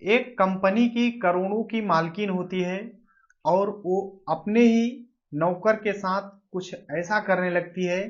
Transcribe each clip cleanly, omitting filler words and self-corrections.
एक कंपनी की करोड़ों की मालकिन होती है और वो अपने ही नौकर के साथ कुछ ऐसा करने लगती है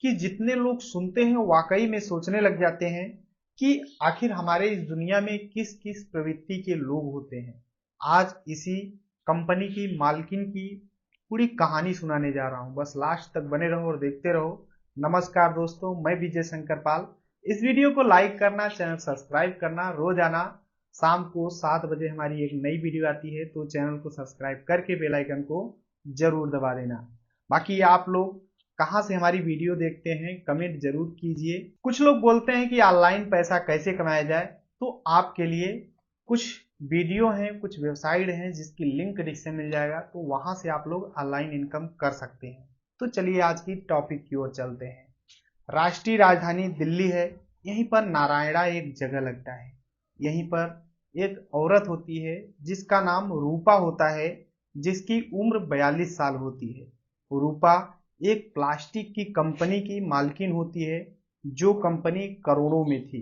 कि जितने लोग सुनते हैं वाकई में सोचने लग जाते हैं कि आखिर हमारे इस दुनिया में किस किस प्रवृत्ति के लोग होते हैं। आज इसी कंपनी की मालकिन की पूरी कहानी सुनाने जा रहा हूं, बस लास्ट तक बने रहो और देखते रहो। नमस्कार दोस्तों, मैं विजय शंकर पाल। इस वीडियो को लाइक करना, चैनल सब्सक्राइब करना। रोजाना शाम को 7 बजे हमारी एक नई वीडियो आती है, तो चैनल को सब्सक्राइब करके बेल आइकन को जरूर दबा देना। बाकी आप लोग कहां से हमारी वीडियो देखते हैं कमेंट जरूर कीजिए। कुछ लोग बोलते हैं कि ऑनलाइन पैसा कैसे कमाया जाए, तो आपके लिए कुछ वीडियो हैं, कुछ वेबसाइट हैं जिसकी लिंक डिस्क्रिप्शन मिल जाएगा, तो वहां से आप लोग ऑनलाइन इनकम कर सकते हैं। तो चलिए आज की टॉपिक की ओर चलते हैं। राष्ट्रीय राजधानी दिल्ली है, यहीं पर नारायणा एक जगह लगता है। यहीं पर एक औरत होती है जिसका नाम रूपा होता है, जिसकी उम्र 42 साल होती है। रूपा एक प्लास्टिक की कंपनी की मालकिन होती है, जो कंपनी करोड़ों में थी।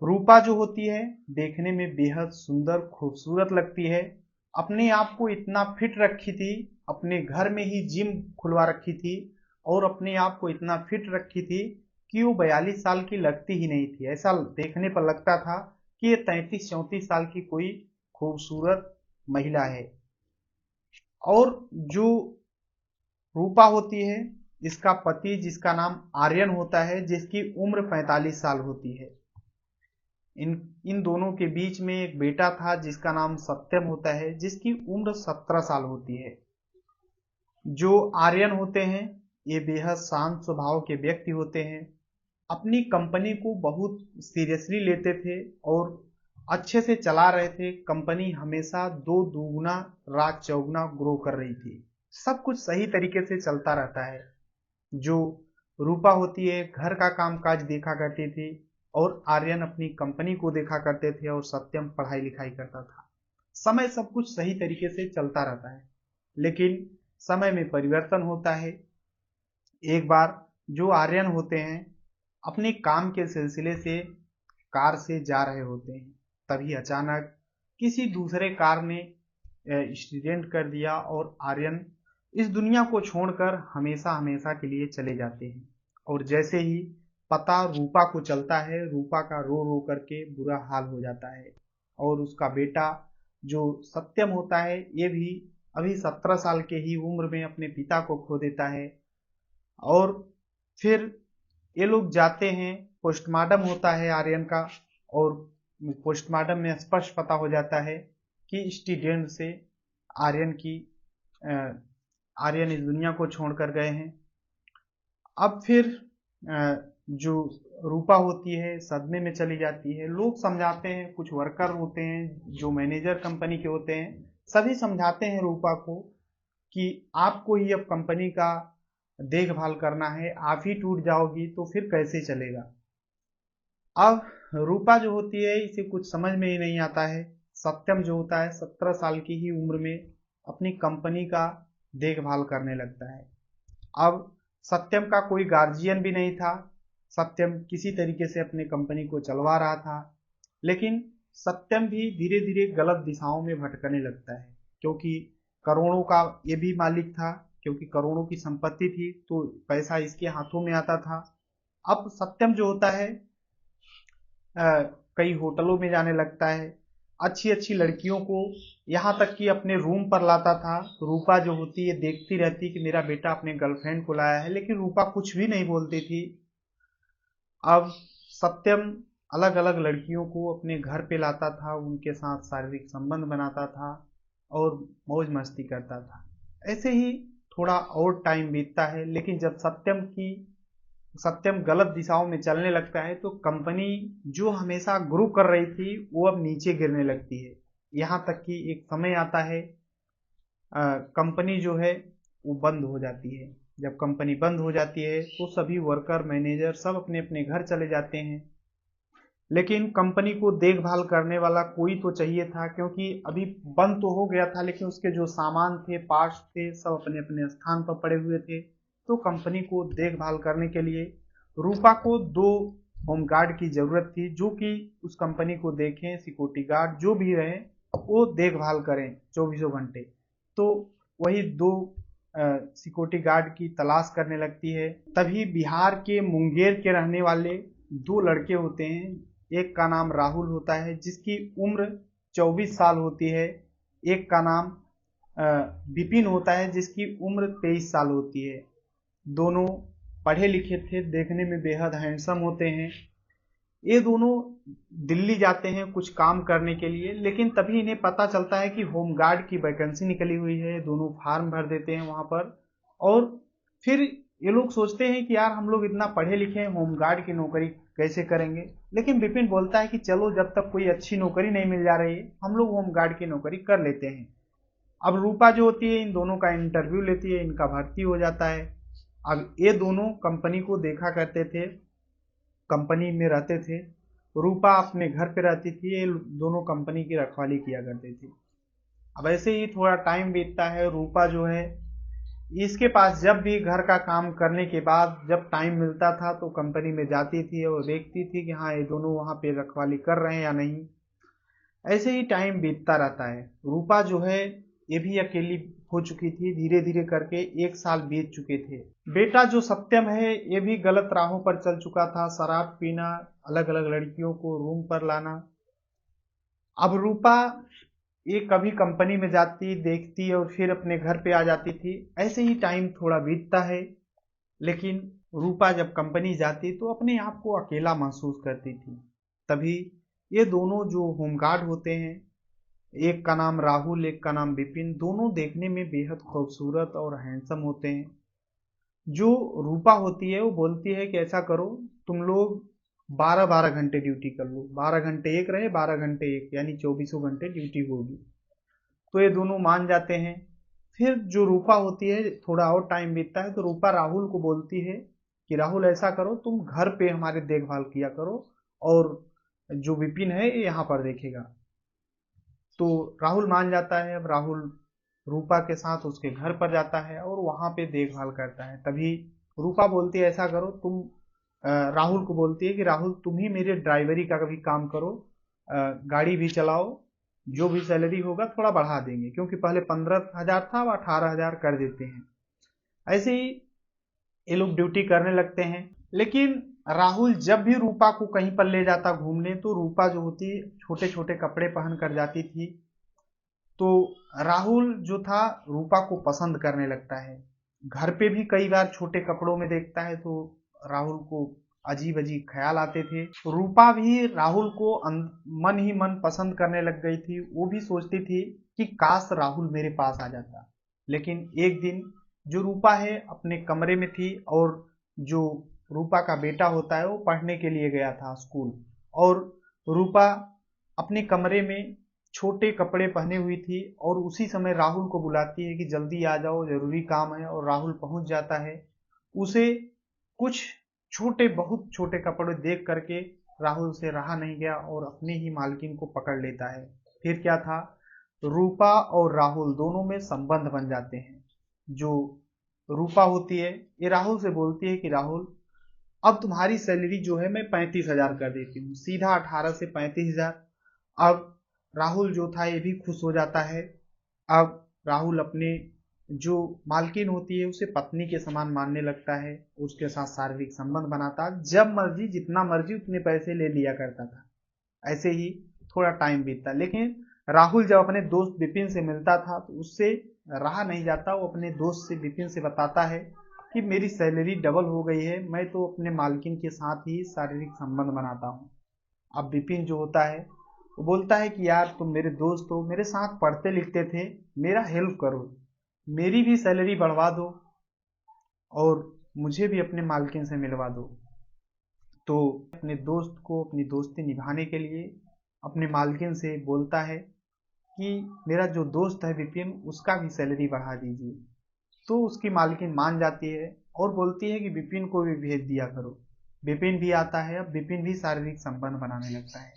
रूपा जो होती है देखने में बेहद सुंदर खूबसूरत लगती है। अपने आप को इतना फिट रखी थी, अपने घर में ही जिम खुलवा रखी थी और अपने आप को इतना फिट रखी थी कि वो 42 साल की लगती ही नहीं थी। ऐसा देखने पर लगता था कि ये 33-34 साल की कोई खूबसूरत महिला है। और जो रूपा होती है, इसका पति जिसका नाम आर्यन होता है, जिसकी उम्र 45 साल होती है। इन इन दोनों के बीच में एक बेटा था जिसका नाम सत्यम होता है, जिसकी उम्र 17 साल होती है। जो आर्यन होते हैं ये बेहद शांत स्वभाव के व्यक्ति होते हैं, अपनी कंपनी को बहुत सीरियसली लेते थे और अच्छे से चला रहे थे। कंपनी हमेशा दो दूगुना रात चौगुना ग्रो कर रही थी, सब कुछ सही तरीके से चलता रहता है। जो रूपा होती है घर का कामकाज देखा करती थी और आर्यन अपनी कंपनी को देखा करते थे और सत्यम पढ़ाई लिखाई करता था। समय सब कुछ सही तरीके से चलता रहता है, लेकिन समय में परिवर्तन होता है। एक बार जो आर्यन होते हैं अपने काम के सिलसिले से कार से जा रहे होते हैं, तभी अचानक किसी दूसरे कार ने एक्सीडेंट कर दिया और आर्यन इस दुनिया को छोड़कर हमेशा हमेशा के लिए चले जाते हैं। और जैसे ही पता रूपा को चलता है, रूपा का रो रो करके बुरा हाल हो जाता है। और उसका बेटा जो सत्यम होता है ये भी अभी 17 साल के ही उम्र में अपने पिता को खो देता है। और फिर ये लोग जाते हैं, पोस्टमार्टम होता है आर्यन का, और पोस्टमार्टम में स्पष्ट पता हो जाता है कि एक्सीडेंट से आर्यन की आर्यन इस दुनिया को छोड़कर गए हैं। अब फिर जो रूपा होती है सदमे में चली जाती है। लोग समझाते हैं, कुछ वर्कर होते हैं जो मैनेजर कंपनी के होते हैं, सभी समझाते हैं रूपा को कि आपको ही अब कंपनी का देखभाल करना है, आप ही टूट जाओगी तो फिर कैसे चलेगा। अब रूपा जो होती है इसे कुछ समझ में ही नहीं आता है। सत्यम जो होता है 17 साल की ही उम्र में अपनी कंपनी का देखभाल करने लगता है। अब सत्यम का कोई गार्जियन भी नहीं था, सत्यम किसी तरीके से अपनी कंपनी को चलवा रहा था। लेकिन सत्यम भी धीरे धीरे गलत दिशाओं में भटकने लगता है, क्योंकि करोड़ों का ये भी मालिक था, क्योंकि करोड़ों की संपत्ति थी तो पैसा इसके हाथों में आता था। अब सत्यम जो होता है कई होटलों में जाने लगता है, अच्छी अच्छी लड़कियों को यहाँ तक कि अपने रूम पर लाता था। रूपा जो होती है देखती रहती कि मेरा बेटा अपने गर्लफ्रेंड को लाया है, लेकिन रूपा कुछ भी नहीं बोलती थी। अब सत्यम अलग अलग लड़कियों को अपने घर पे लाता था, उनके साथ शारीरिक संबंध बनाता था और मौज मस्ती करता था। ऐसे ही थोड़ा और टाइम बीतता है, लेकिन जब सत्यम गलत दिशाओं में चलने लगता है तो कंपनी जो हमेशा ग्रो कर रही थी वो अब नीचे गिरने लगती है। यहाँ तक कि एक समय आता है कंपनी जो है वो बंद हो जाती है। जब कंपनी बंद हो जाती है तो सभी वर्कर मैनेजर सब अपने अपने घर चले जाते हैं, लेकिन कंपनी को देखभाल करने वाला कोई तो चाहिए था, क्योंकि अभी बंद तो हो गया था लेकिन उसके जो सामान थे, पार्ट्स थे, सब अपने अपने स्थान पर पड़े हुए थे। तो कंपनी को देखभाल करने के लिए रूपा को दो होमगार्ड की ज़रूरत थी, जो कि उस कंपनी को देखें, सिक्योरिटी गार्ड जो भी रहे वो देखभाल करें 24 घंटे। तो वही दो सिक्योरिटी गार्ड की तलाश करने लगती है। तभी बिहार के मुंगेर के रहने वाले दो लड़के होते हैं। एक का नाम राहुल होता है जिसकी उम्र 24 साल होती है। एक का नाम विपिन होता है जिसकी उम्र 23 साल होती है। दोनों पढ़े लिखे थे, देखने में बेहद हैंडसम होते हैं। ये दोनों दिल्ली जाते हैं कुछ काम करने के लिए, लेकिन तभी इन्हें पता चलता है कि होमगार्ड की वैकेंसी निकली हुई है। दोनों फार्म भर देते हैं वहां पर, और फिर ये लोग सोचते हैं कि यार हम लोग इतना पढ़े लिखे हैं, होमगार्ड की नौकरी कैसे करेंगे। लेकिन विपिन बोलता है कि चलो जब तक कोई अच्छी नौकरी नहीं मिल जा रही है हम लोग होमगार्ड की नौकरी कर लेते हैं। अब रूपा जो होती है इन दोनों का इंटरव्यू लेती है, इनका भर्ती हो जाता है। अब ये दोनों कंपनी को देखा करते थे, कंपनी में रहते थे। रूपा अपने घर पे रहती थी, ये दोनों कंपनी की रखवाली किया करते थे। अब ऐसे ही थोड़ा टाइम बीतता है। रूपा जो है इसके पास जब भी घर का काम करने के बाद जब टाइम मिलता था तो कंपनी में जाती थी और देखती थी कि हाँ ये दोनों वहाँ पे रखवाली कर रहे हैं या नहीं। ऐसे ही टाइम बीतता रहता है। रूपा जो है ये भी अकेली हो चुकी थी। धीरे धीरे करके 1 साल बीत चुके थे। बेटा जो सत्यम है ये भी गलत राहों पर चल चुका था। शराब पीना, अलग अलग लड़कियों को रूम पर लाना। अब रूपा ये कभी कंपनी में जाती, देखती और फिर अपने घर पे आ जाती थी। ऐसे ही टाइम थोड़ा बीतता है। लेकिन रूपा जब कंपनी जाती तो अपने आप को अकेला महसूस करती थी। तभी ये दोनों जो होमगार्ड होते हैं, एक का नाम राहुल एक का नाम विपिन, दोनों देखने में बेहद खूबसूरत और हैंडसम होते हैं। जो रूपा होती है वो बोलती है कि ऐसा करो तुम लोग 12-12 घंटे ड्यूटी कर लो, 12 घंटे एक रहे 12 घंटे एक, यानी 24 घंटे ड्यूटी होगी। तो ये दोनों मान जाते हैं। फिर जो रूपा होती है थोड़ा और टाइम बीतता है तो रूपा राहुल को बोलती है कि राहुल ऐसा करो तुम घर पे हमारे देखभाल किया करो और जो विपिन है ये यहाँ पर देखेगा। तो राहुल मान जाता है। अब राहुल रूपा के साथ उसके घर पर जाता है और वहां पे देखभाल करता है। तभी रूपा बोलती है ऐसा करो तुम राहुल को बोलती है कि राहुल तुम ही मेरे ड्राइवरी का कभी काम करो, गाड़ी भी चलाओ, जो भी सैलरी होगा थोड़ा बढ़ा देंगे, क्योंकि पहले 15,000 था अब 18,000 कर देते हैं। ऐसे ही ये लोग ड्यूटी करने लगते हैं। लेकिन राहुल जब भी रूपा को कहीं पर ले जाता घूमने तो रूपा जो होती छोटे छोटे कपड़े पहन कर जाती थी। तो राहुल जो था रूपा को पसंद करने लगता है। घर पे भी कई बार छोटे कपड़ों में देखता है तो राहुल को अजीब अजीब ख्याल आते थे। रूपा भी राहुल को मन ही मन पसंद करने लग गई थी। वो भी सोचती थी कि काश राहुल मेरे पास आ जाता। लेकिन एक दिन जो रूपा है अपने कमरे में थी और जो रूपा का बेटा होता है वो पढ़ने के लिए गया था स्कूल, और रूपा अपने कमरे में छोटे कपड़े पहने हुई थी और उसी समय राहुल को बुलाती है कि जल्दी आ जाओ जरूरी काम है। और राहुल पहुंच जाता है। उसे कुछ छोटे बहुत छोटे कपड़े देख करके राहुल से रहा नहीं गया और अपनी ही मालकिन को पकड़ लेता है। फिर क्या था, रूपा और राहुल दोनों में संबंध बन जाते हैं। जो रूपा होती है ये राहुल से बोलती है कि राहुल अब तुम्हारी सैलरी जो है मैं 35,000 कर देती हूँ, सीधा 18 से 35,000। अब राहुल जो था ये भी खुश हो जाता है। अब राहुल अपने जो मालकिन होती है उसे पत्नी के समान मानने लगता है, उसके साथ शारीरिक संबंध बनाता, जब मर्जी जितना मर्जी उतने पैसे ले लिया करता था। ऐसे ही थोड़ा टाइम बीतता। लेकिन राहुल जब अपने दोस्त विपिन से मिलता था तो उससे रहा नहीं जाता। वो अपने दोस्त से विपिन से बताता है कि मेरी सैलरी डबल हो गई है, मैं तो अपने मालकिन के साथ ही शारीरिक संबंध बनाता हूँ। अब विपिन जो होता है वो बोलता है कि यार तुम मेरे दोस्त हो, मेरे साथ पढ़ते लिखते थे, मेरा हेल्प करो, मेरी भी सैलरी बढ़वा दो और मुझे भी अपने मालकिन से मिलवा दो। तो अपने दोस्त को अपनी दोस्ती निभाने के लिए अपने मालकिन से बोलता है कि मेरा जो दोस्त है विपिन उसका भी सैलरी बढ़ा दीजिए। तो उसकी मालकिन मान जाती है और बोलती है कि विपिन को भी भेज दिया करो। विपिन भी आता है। अब विपिन भी शारीरिक संबंध बनाने लगता है।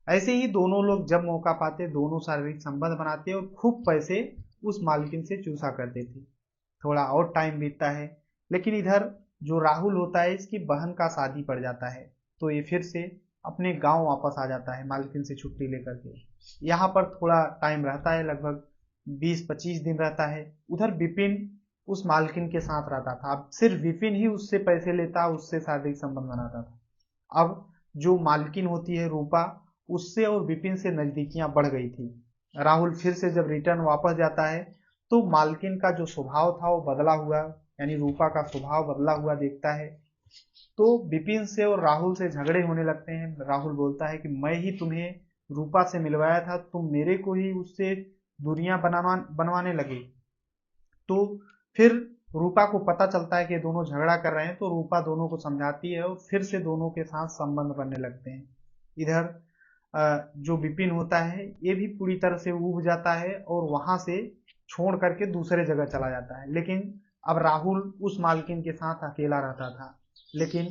ऐसे ही दोनों लोग जब मौका पाते दोनों शारीरिक संबंध बनाते और खूब पैसे उस मालकिन से चूसा करते थे। थोड़ा और टाइम बीतता है। लेकिन इधर जो राहुल होता है इसकी बहन का शादी पड़ जाता है। तो ये फिर से अपने गांव वापस आ जाता है मालकिन से छुट्टी लेकर के। यहाँ पर थोड़ा टाइम रहता है, लगभग 20-25 दिन रहता है। उधर विपिन उस मालकिन के साथ रहता था। अब सिर्फ विपिन ही उससे पैसे लेता, उससे शारीरिक संबंध बनाता था। अब जो मालकिन होती है रूपा, उससे और विपिन से नजदीकियां बढ़ गई थी। राहुल फिर से जब रिटर्न वापस जाता है तो मालकिन का जो स्वभाव था वो बदला हुआ, यानी रूपा का स्वभाव बदला हुआ देखता है। तो विपिन से और राहुल से झगड़े होने लगते हैं। राहुल बोलता है कि मैं ही तुम्हें रूपा से मिलवाया था, तुम मेरे को ही उससे दूरियां बनवाने लगे। तो फिर रूपा को पता चलता है कि ये दोनों झगड़ा कर रहे हैं, तो रूपा दोनों को समझाती है और फिर से दोनों के साथ संबंध बनने लगते हैं। इधर जो विपिन होता है ये भी पूरी तरह से ऊब जाता है और वहां से छोड़ करके दूसरे जगह चला जाता है। लेकिन अब राहुल उस मालकिन के साथ अकेला रहता था। लेकिन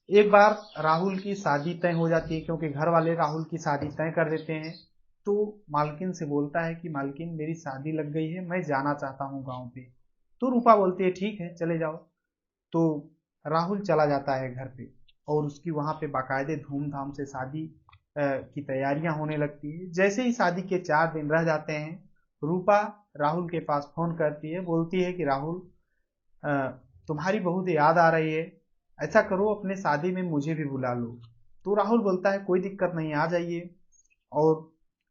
एक बार राहुल की शादी तय हो जाती है, क्योंकि घर वाले राहुल की शादी तय कर देते हैं। तो मालकिन से बोलता है कि मालकिन मेरी शादी लग गई है, मैं जाना चाहता हूँ गांव पे। तो रूपा बोलती है ठीक है चले जाओ। तो राहुल चला जाता है घर पे और उसकी वहां पे बाकायदे धूमधाम से शादी की तैयारियां होने लगती है। जैसे ही शादी के 4 दिन रह जाते हैं, रूपा राहुल के पास फोन करती है, बोलती है कि राहुल अ, तुम्हारी बहुत याद आ रही है, ऐसा करो अपने शादी में मुझे भी बुला लो। तो राहुल बोलता है कोई दिक्कत नहीं, आ जाइए। और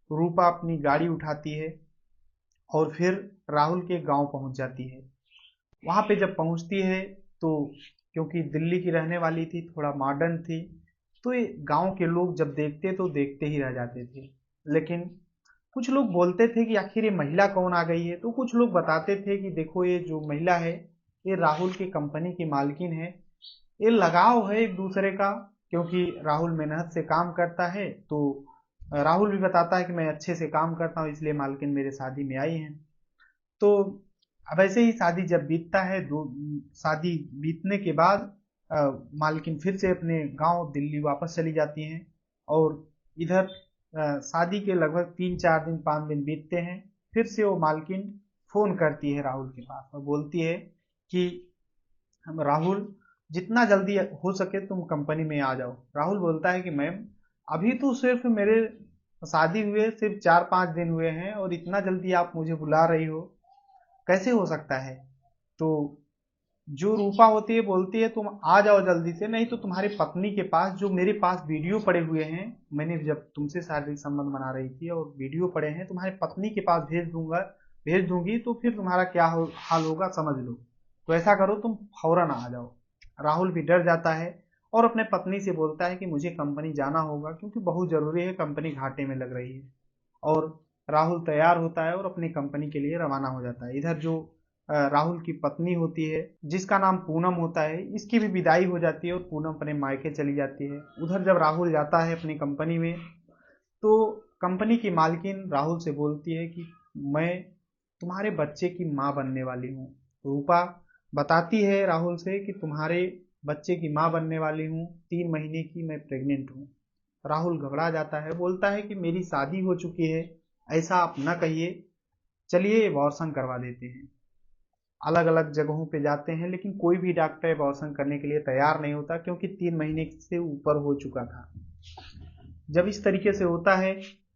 रूपा अपनी गाड़ी उठाती है और फिर राहुल के गांव पहुंच जाती है। वहां पे जब पहुंचती है तो क्योंकि दिल्ली की रहने वाली थी, थोड़ा मॉडर्न थी, तो ये गांव के लोग जब देखते तो देखते ही रह जाते थे। लेकिन कुछ लोग बोलते थे कि आखिर ये महिला कौन आ गई है। तो कुछ लोग बताते थे कि देखो ये जो महिला है ये राहुल की कंपनी की मालकिन है, ये लगाव है एक दूसरे का। क्योंकि राहुल मेहनत से काम करता है, तो राहुल भी बताता है कि मैं अच्छे से काम करता हूँ, इसलिए मालकिन मेरे शादी में आई हैं। तो अब ऐसे ही शादी जब बीतता है, शादी बीतने के बाद अ, मालकिन फिर से अपने गांव दिल्ली वापस चली जाती हैं। और इधर शादी के लगभग 3-4 दिन 5 दिन बीतते हैं। फिर से वो मालकिन फोन करती है राहुल के पास और बोलती है कि हम राहुल जितना जल्दी हो सके तुम कंपनी में आ जाओ। राहुल बोलता है कि मैम अभी तो सिर्फ मेरे शादी हुए सिर्फ 4-5 दिन हुए हैं और इतना जल्दी आप मुझे बुला रही हो, कैसे हो सकता है। तो जो रूपा होती है बोलती है तुम आ जाओ जल्दी से, नहीं तो तुम्हारी पत्नी के पास जो मेरे पास वीडियो पड़े हुए हैं, मैंने जब तुमसे शारीरिक संबंध बना रही थी और वीडियो पड़े हैं, तुम्हारी पत्नी के पास भेज दूंगी, तो फिर तुम्हारा क्या हाल होगा समझ लो। तो ऐसा करो तुम फौरन आ जाओ। राहुल भी डर जाता है और अपने पत्नी से बोलता है कि मुझे कंपनी जाना होगा क्योंकि बहुत जरूरी है, कंपनी घाटे में लग रही है। और राहुल तैयार होता है और अपनी कंपनी के लिए रवाना हो जाता है। इधर जो राहुल की पत्नी होती है जिसका नाम पूनम होता है, इसकी भी विदाई हो जाती है और पूनम अपने मायके चली जाती है। उधर जब राहुल जाता है अपनी कंपनी में, तो कंपनी की मालकिन राहुल से बोलती है कि मैं तुम्हारे बच्चे की माँ बनने वाली हूँ। रूपा बताती है राहुल से कि तुम्हारे बच्चे की माँ बनने वाली हूँ, 3 महीने की मैं प्रेग्नेंट हूँ। राहुल घबरा जाता है, बोलता है कि मेरी शादी हो चुकी है, ऐसा आप न कहिए, चलिए एबॉर्शन करवा देते हैं। अलग अलग जगहों पे जाते हैं लेकिन कोई भी डॉक्टर एबॉर्शन करने के लिए तैयार नहीं होता, क्योंकि 3 महीने से ऊपर हो चुका था। जब इस तरीके से होता है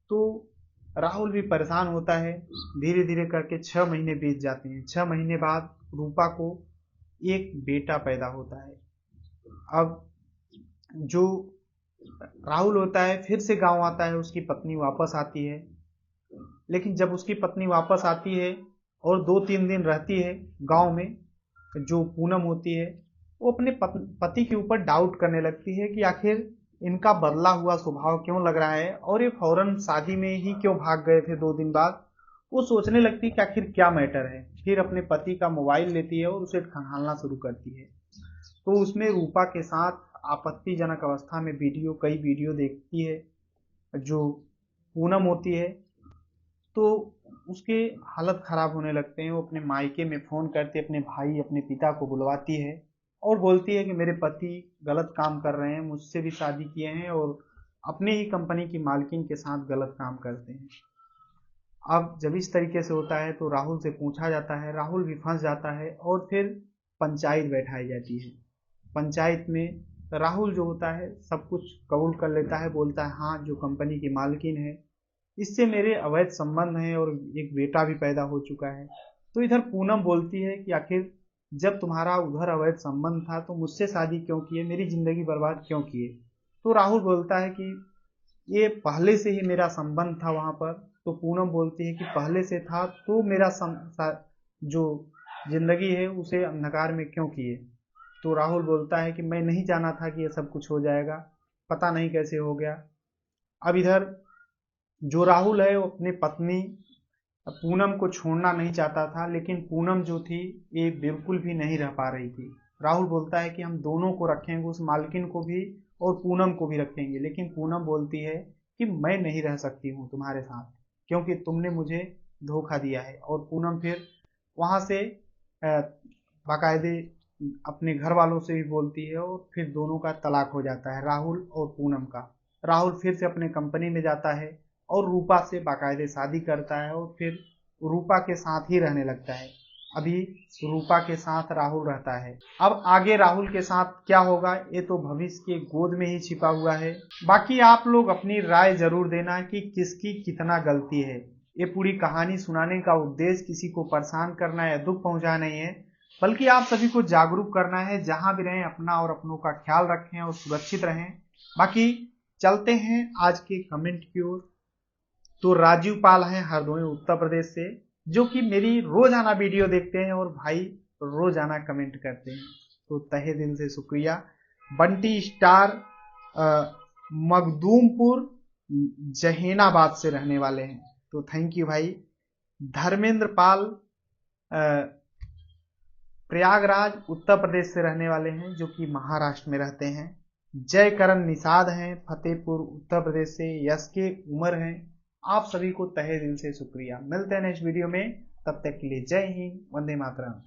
तो राहुल भी परेशान होता है। धीरे धीरे करके 6 महीने बीत जाते हैं। 6 महीने बाद रूपा को एक बेटा पैदा होता है। अब जो राहुल होता है फिर से गांव आता है, उसकी पत्नी वापस आती है। लेकिन जब उसकी पत्नी वापस आती है और 2-3 दिन रहती है गांव में, जो पूनम होती है वो अपने पति के ऊपर डाउट करने लगती है कि आखिर इनका बदला हुआ स्वभाव क्यों लग रहा है और ये फौरन शादी में ही क्यों भाग गए थे 2 दिन बाद। वो सोचने लगती है कि आखिर क्या मैटर है। फिर अपने पति का मोबाइल लेती है और उसे खंगालना शुरू करती है। तो उसमें रूपा के साथ आपत्तिजनक अवस्था में कई वीडियो देखती है जो पूनम होती है। तो उसके हालत खराब होने लगते हैं। वो अपने मायके में फोन करते अपने भाई अपने पिता को बुलवाती है और बोलती है कि मेरे पति गलत काम कर रहे हैं, मुझसे भी शादी किए हैं और अपने ही कंपनी की मालकिन के साथ गलत काम करते हैं। अब जब इस तरीके से होता है तो राहुल से पूछा जाता है, राहुल भी फंस जाता है और फिर पंचायत बैठाई जाती है। पंचायत में राहुल जो होता है सब कुछ कबूल कर लेता है, बोलता है हाँ जो कंपनी की मालकिन है इससे मेरे अवैध संबंध हैं और एक बेटा भी पैदा हो चुका है। तो इधर पूनम बोलती है कि आखिर जब तुम्हारा उधर अवैध संबंध था तो मुझसे शादी क्यों किए, मेरी जिंदगी बर्बाद क्यों किए। तो राहुल बोलता है कि ये पहले से ही मेरा संबंध था वहां पर। तो पूनम बोलती है कि पहले से था तो मेरा जो जिंदगी है उसे अंधकार में क्यों किए। तो राहुल बोलता है कि मैं नहीं जाना था कि ये सब कुछ हो जाएगा, पता नहीं कैसे हो गया। अब इधर जो राहुल है वो अपनी पत्नी पूनम को छोड़ना नहीं चाहता था, लेकिन पूनम जो थी ये बिल्कुल भी नहीं रह पा रही थी। राहुल बोलता है कि हम दोनों को रखेंगे, उस मालकिन को भी और पूनम को भी रखेंगे, लेकिन पूनम बोलती है कि मैं नहीं रह सकती हूँ तुम्हारे साथ क्योंकि तुमने मुझे धोखा दिया है। और पूनम फिर वहां से बाकायदे अपने घर वालों से भी बोलती है और फिर दोनों का तलाक हो जाता है, राहुल और पूनम का। राहुल फिर से अपने कंपनी में जाता है और रूपा से बाकायदे शादी करता है और फिर रूपा के साथ ही रहने लगता है। अभी रूपा के साथ राहुल रहता है। अब आगे राहुल के साथ क्या होगा ये तो भविष्य के गोद में ही छिपा हुआ है। बाकी आप लोग अपनी राय जरूर देना कि किसकी कितना गलती है। ये पूरी कहानी सुनाने का उद्देश्य किसी को परेशान करना या दुख पहुंचाना नहीं है, बल्कि आप सभी को जागरूक करना है। जहां भी रहें अपना और अपनों का ख्याल रखें और सुरक्षित रहें। बाकी चलते हैं आज के कमेंट की ओर। तो राजीव पाल हैं हरदोई उत्तर प्रदेश से, जो कि मेरी रोजाना वीडियो देखते हैं और भाई रोजाना कमेंट करते हैं, तो तहे दिल से शुक्रिया। बंटी स्टार मखदूमपुर जहेनाबाद से रहने वाले हैं, तो थैंक यू भाई। धर्मेंद्र पाल प्रयागराज उत्तर प्रदेश से रहने वाले हैं, जो कि महाराष्ट्र में रहते हैं। जय करण निषाद हैं फतेहपुर उत्तर प्रदेश से। यस के उमर हैं। आप सभी को तहे दिल से शुक्रिया। मिलते हैं नेक्स्ट वीडियो में, तब तक के लिए जय हिंद, वंदे मातरम।